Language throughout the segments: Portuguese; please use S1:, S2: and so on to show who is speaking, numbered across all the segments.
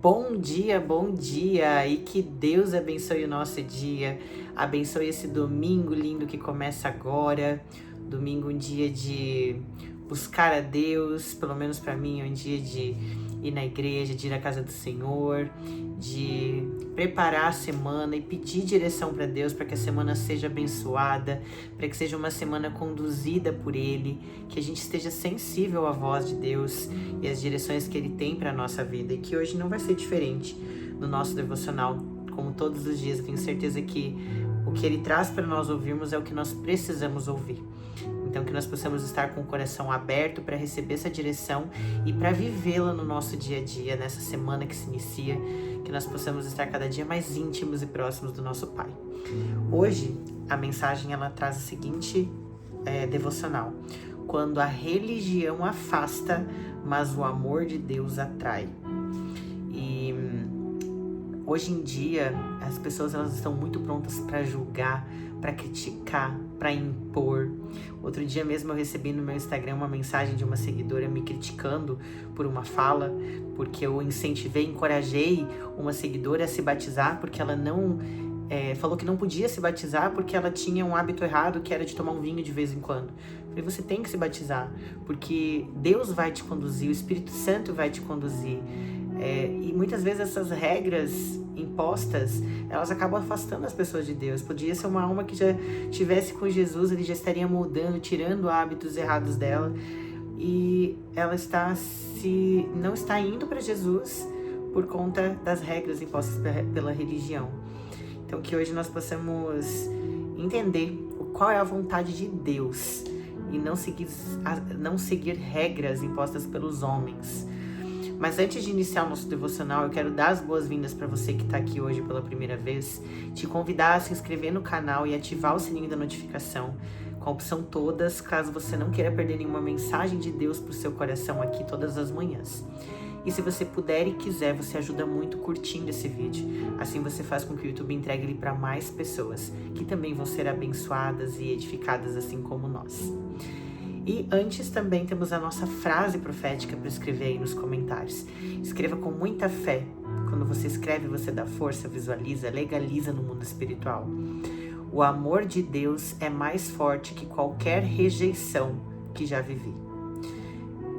S1: Bom dia! E que Deus abençoe o nosso dia, abençoe esse domingo lindo que começa agora. Domingo, um dia de buscar a Deus, pelo menos para mim, é um dia de ir na igreja, de ir à casa do Senhor, de preparar a semana e pedir direção para Deus, para que a semana seja abençoada, para que seja uma semana conduzida por Ele, que a gente esteja sensível à voz de Deus e às direções que Ele tem para a nossa vida, e que hoje não vai ser diferente no nosso devocional. Como todos os dias, eu tenho certeza que o que Ele traz para nós ouvirmos é o que nós precisamos ouvir. Então, que nós possamos estar com o coração aberto para receber essa direção e para vivê-la no nosso dia a dia, nessa semana que se inicia, que nós possamos estar cada dia mais íntimos e próximos do nosso Pai. Hoje, a mensagem ela traz o seguinte devocional: quando a religião afasta, mas o amor de Deus atrai. E hoje em dia, as pessoas elas estão muito prontas para julgar, para criticar, para impor. Outro dia mesmo eu recebi no meu Instagram uma mensagem de uma seguidora me criticando por uma fala, porque eu encorajei uma seguidora a se batizar, porque ela não falou que não podia se batizar porque ela tinha um hábito errado, que era de tomar um vinho de vez em quando. Eu falei, você tem que se batizar, porque Deus vai te conduzir, o Espírito Santo vai te conduzir. E muitas vezes essas regras impostas, elas acabam afastando as pessoas de Deus. Podia ser uma alma que já estivesse com Jesus, ele já estaria mudando, tirando hábitos errados dela, e ela não está indo para Jesus por conta das regras impostas pela religião. Então que hoje nós possamos entender qual é a vontade de Deus e não seguir regras impostas pelos homens. Mas antes de iniciar o nosso devocional, eu quero dar as boas-vindas para você que está aqui hoje pela primeira vez, te convidar a se inscrever no canal e ativar o sininho da notificação, com a opção todas, caso você não queira perder nenhuma mensagem de Deus para o seu coração aqui todas as manhãs. E se você puder e quiser, você ajuda muito curtindo esse vídeo. Assim você faz com que o YouTube entregue ele para mais pessoas, que também vão ser abençoadas e edificadas assim como nós. E antes também temos a nossa frase profética para escrever aí nos comentários. Escreva com muita fé. Quando você escreve, você dá força, visualiza, legaliza no mundo espiritual. O amor de Deus é mais forte que qualquer rejeição que já vivi.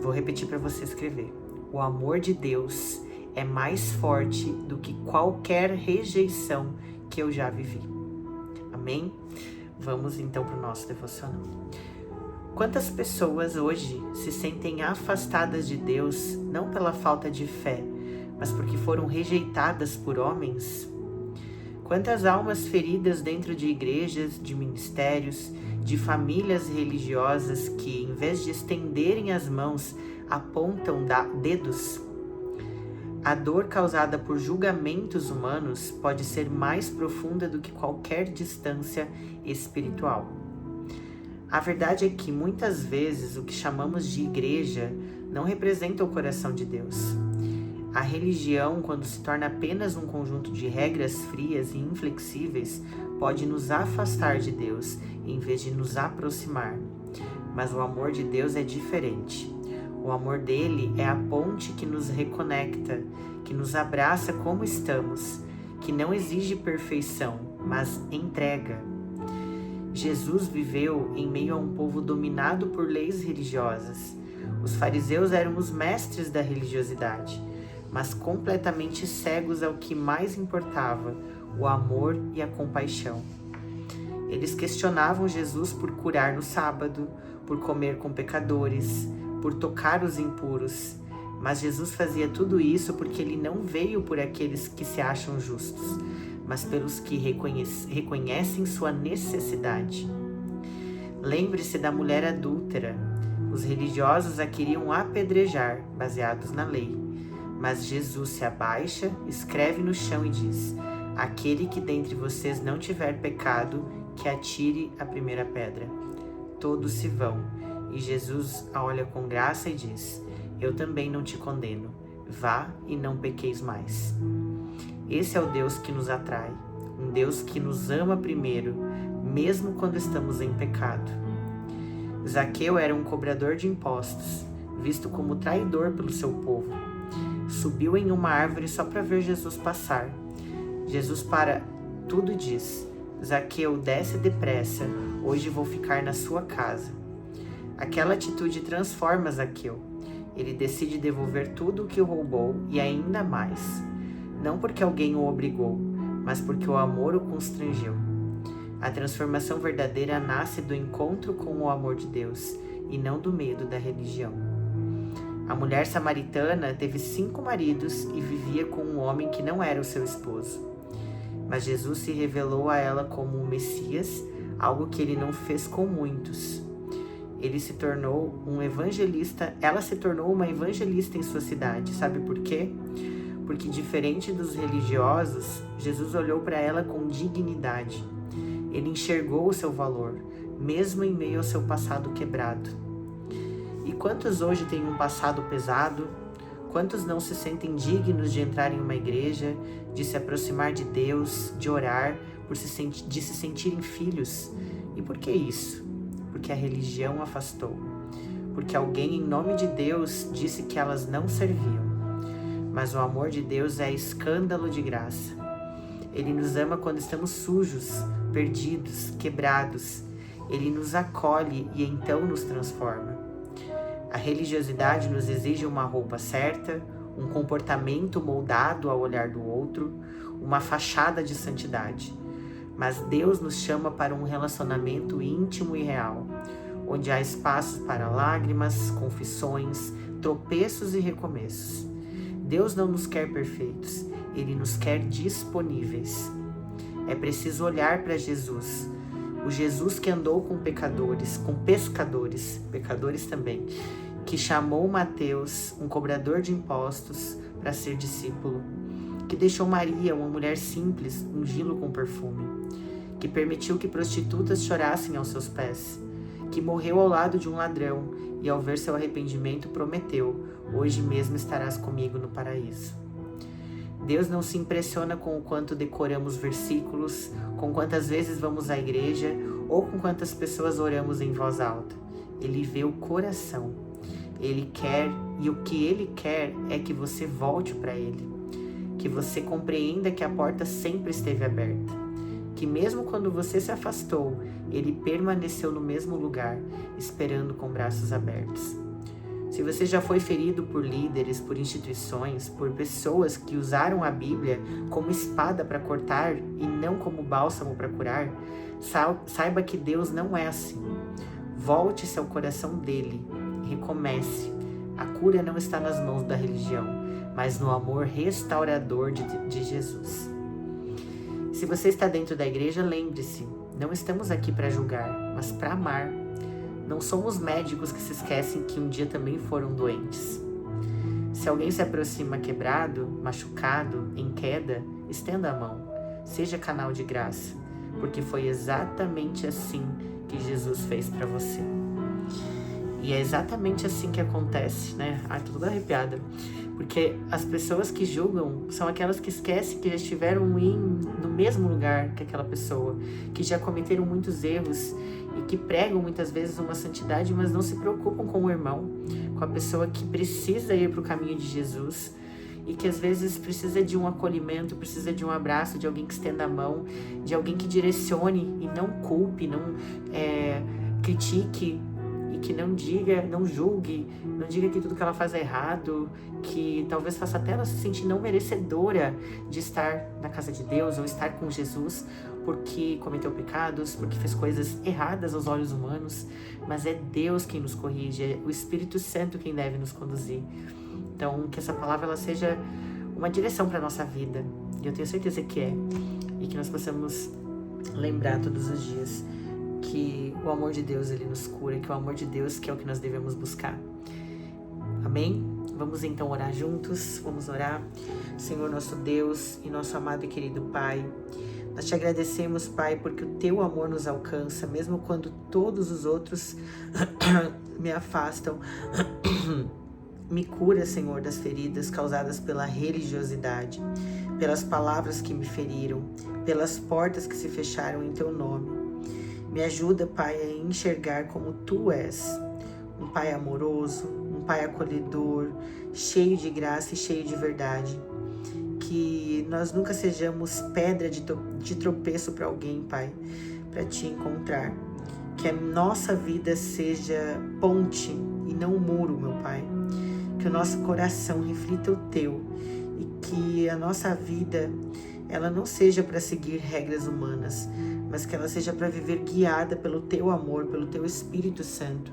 S1: Vou repetir para você escrever. O amor de Deus é mais forte do que qualquer rejeição que eu já vivi. Amém? Vamos então para o nosso devocional. Quantas pessoas hoje se sentem afastadas de Deus, não pela falta de fé, mas porque foram rejeitadas por homens? Quantas almas feridas dentro de igrejas, de ministérios, de famílias religiosas que, em vez de estenderem as mãos, apontam dedos? A dor causada por julgamentos humanos pode ser mais profunda do que qualquer distância espiritual. A verdade é que, muitas vezes, o que chamamos de igreja não representa o coração de Deus. A religião, quando se torna apenas um conjunto de regras frias e inflexíveis, pode nos afastar de Deus, em vez de nos aproximar. Mas o amor de Deus é diferente. O amor dele é a ponte que nos reconecta, que nos abraça como estamos, que não exige perfeição, mas entrega. Jesus viveu em meio a um povo dominado por leis religiosas. Os fariseus eram os mestres da religiosidade, mas completamente cegos ao que mais importava, o amor e a compaixão. Eles questionavam Jesus por curar no sábado, por comer com pecadores, por tocar os impuros. Mas Jesus fazia tudo isso porque ele não veio por aqueles que se acham justos, mas pelos que reconhecem sua necessidade. Lembre-se da mulher adúltera. Os religiosos a queriam apedrejar, baseados na lei. Mas Jesus se abaixa, escreve no chão e diz: aquele que dentre vocês não tiver pecado, que atire a primeira pedra. Todos se vão, e Jesus a olha com graça e diz: eu também não te condeno. Vá e não pequeis mais. Esse é o Deus que nos atrai, um Deus que nos ama primeiro, mesmo quando estamos em pecado. Zaqueu era um cobrador de impostos, visto como traidor pelo seu povo. subiu em uma árvore só para ver Jesus passar. Jesus para tudo e diz: Zaqueu, desce depressa, hoje vou ficar na sua casa. Aquela atitude transforma Zaqueu. Ele decide devolver tudo o que roubou e ainda mais. Não porque alguém o obrigou, mas porque o amor o constrangeu. A transformação verdadeira nasce do encontro com o amor de Deus e não do medo da religião. A mulher samaritana teve 5 maridos e vivia com um homem que não era o seu esposo. Mas Jesus se revelou a ela como o Messias, algo que ele não fez com muitos. Ela se tornou uma evangelista em sua cidade. Sabe por quê? Porque diferente dos religiosos, Jesus olhou para ela com dignidade. Ele enxergou o seu valor, mesmo em meio ao seu passado quebrado. E quantos hoje têm um passado pesado? Quantos não se sentem dignos de entrar em uma igreja, de se aproximar de Deus, de orar, de se sentirem filhos? E por que isso? Porque a religião afastou. Porque alguém em nome de Deus disse que elas não serviam. Mas o amor de Deus é escândalo de graça. Ele nos ama quando estamos sujos, perdidos, quebrados. Ele nos acolhe e então nos transforma. A religiosidade nos exige uma roupa certa, um comportamento moldado ao olhar do outro, uma fachada de santidade. Mas Deus nos chama para um relacionamento íntimo e real, onde há espaços para lágrimas, confissões, tropeços e recomeços. Deus não nos quer perfeitos, Ele nos quer disponíveis. É preciso olhar para Jesus, o Jesus que andou com pecadores também, que chamou Mateus, um cobrador de impostos, para ser discípulo, que deixou Maria, uma mulher simples, ungí-lo com perfume, que permitiu que prostitutas chorassem aos seus pés, que morreu ao lado de um ladrão e ao ver seu arrependimento prometeu: hoje mesmo estarás comigo no paraíso. Deus não se impressiona com o quanto decoramos versículos, com quantas vezes vamos à igreja ou com quantas pessoas oramos em voz alta. Ele vê o coração. Ele quer, e o que Ele quer é que você volte para Ele, que você compreenda que a porta sempre esteve aberta, que mesmo quando você se afastou, Ele permaneceu no mesmo lugar, esperando com braços abertos. Se você já foi ferido por líderes, por instituições, por pessoas que usaram a Bíblia como espada para cortar e não como bálsamo para curar, saiba que Deus não é assim. Volte-se ao coração dele, recomece. A cura não está nas mãos da religião, mas no amor restaurador de Jesus. Se você está dentro da igreja, lembre-se, não estamos aqui para julgar, mas para amar. Não somos médicos que se esquecem que um dia também foram doentes. Se alguém se aproxima quebrado, machucado, em queda, estenda a mão. Seja canal de graça, porque foi exatamente assim que Jesus fez para você. E é exatamente assim que acontece, né? Ai, tô toda arrepiada. Porque as pessoas que julgam são aquelas que esquecem que já estiveram no mesmo lugar que aquela pessoa, que já cometeram muitos erros e que pregam muitas vezes uma santidade, mas não se preocupam com o irmão, com a pessoa que precisa ir para o caminho de Jesus e que às vezes precisa de um acolhimento, precisa de um abraço, de alguém que estenda a mão, de alguém que direcione e não culpe, não critique, e que não julgue, não diga que tudo que ela faz é errado, que talvez faça até ela se sentir não merecedora de estar na casa de Deus ou estar com Jesus, porque cometeu pecados, porque fez coisas erradas aos olhos humanos, mas é Deus quem nos corrige, é o Espírito Santo quem deve nos conduzir. Então, que essa palavra ela seja uma direção para a nossa vida, e eu tenho certeza que é, e que nós possamos lembrar todos os dias que o amor de Deus ele nos cura, que o amor de Deus que é o que nós devemos buscar. Amém? Vamos então orar juntos, vamos orar. Senhor nosso Deus e nosso amado e querido Pai, nós te agradecemos, Pai, porque o teu amor nos alcança, mesmo quando todos os outros me afastam. Me cura, Senhor, das feridas causadas pela religiosidade, pelas palavras que me feriram, pelas portas que se fecharam em teu nome. Me ajuda, Pai, a enxergar como Tu és, um Pai amoroso, um Pai acolhedor, cheio de graça e cheio de verdade. Que nós nunca sejamos pedra de tropeço para alguém, Pai, para Te encontrar. Que a nossa vida seja ponte e não um muro, meu Pai. Que o nosso coração reflita o Teu e que a nossa vida, ela não seja para seguir regras humanas, mas que ela seja para viver guiada pelo Teu amor, pelo Teu Espírito Santo,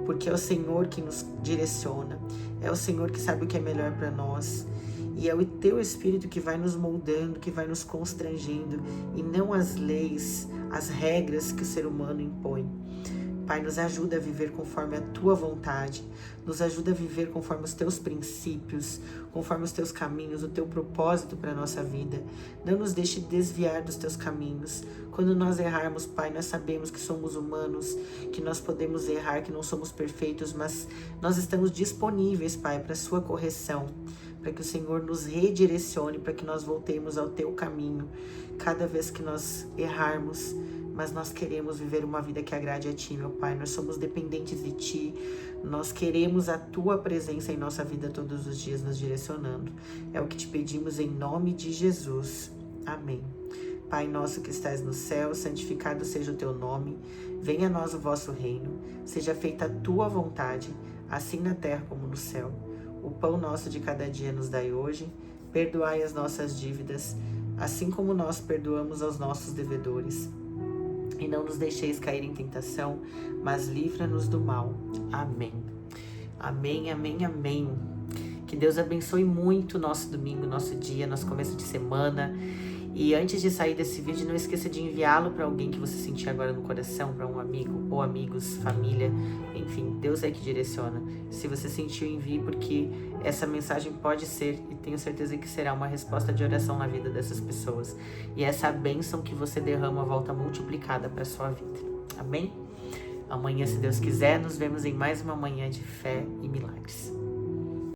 S1: porque é o Senhor que nos direciona, é o Senhor que sabe o que é melhor para nós, e é o Teu Espírito que vai nos moldando, que vai nos constrangendo, e não as leis, as regras que o ser humano impõe. Pai, nos ajuda a viver conforme a Tua vontade, nos ajuda a viver conforme os Teus princípios, conforme os Teus caminhos, o Teu propósito para a nossa vida. Não nos deixe desviar dos Teus caminhos. Quando nós errarmos, Pai, nós sabemos que somos humanos, que nós podemos errar, que não somos perfeitos, mas nós estamos disponíveis, Pai, para a Sua correção, para que o Senhor nos redirecione, para que nós voltemos ao Teu caminho cada vez que nós errarmos. Mas nós queremos viver uma vida que agrade a Ti, meu Pai. Nós somos dependentes de Ti. Nós queremos a Tua presença em nossa vida todos os dias, nos direcionando. É o que Te pedimos em nome de Jesus. Amém. Pai nosso que estás no céu, santificado seja o Teu nome. Venha a nós o vosso reino. Seja feita a Tua vontade, assim na terra como no céu. O pão nosso de cada dia nos dai hoje. Perdoai as nossas dívidas, assim como nós perdoamos aos nossos devedores. E não nos deixeis cair em tentação, mas livra-nos do mal. Amém. Amém, amém, amém. Que Deus abençoe muito o nosso domingo, nosso dia, nosso começo de semana. E antes de sair desse vídeo, não esqueça de enviá-lo para alguém que você sentir agora no coração, para um amigo ou amigos, família, enfim, Deus é que direciona. Se você sentiu, envie, porque essa mensagem pode ser, e tenho certeza que será, uma resposta de oração na vida dessas pessoas. E essa bênção que você derrama volta multiplicada para a sua vida. Amém? Amanhã, se Deus quiser, nos vemos em mais uma manhã de fé e milagres.